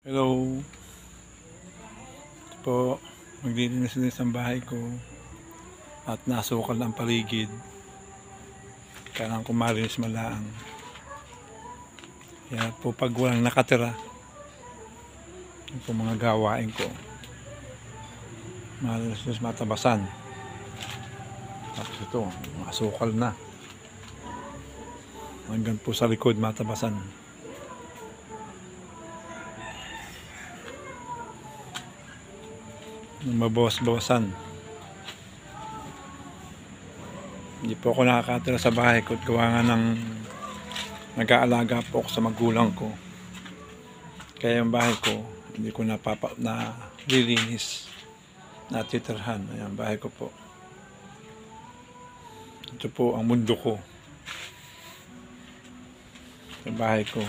Hello. Ito po, maglilinis ang bahay ko at nasukal ang paligid. Kailangan ko malinis malaang. Kaya po pag walang nakatira, yun po mga gawain ko. Malinis matabasan. Tapos ito, masukal na. Hanggang po sa likod matabasan. Mabawas-bawasan. Hindi po ako nakakatira sa bahay ko at gawa nga ng nag-aalaga po ako sa magulang ko. Kaya yung bahay ko hindi ko nalilinis, natitirhan. Ayan, bahay ko po. Ito po ang mundo ko. Sa bahay ko.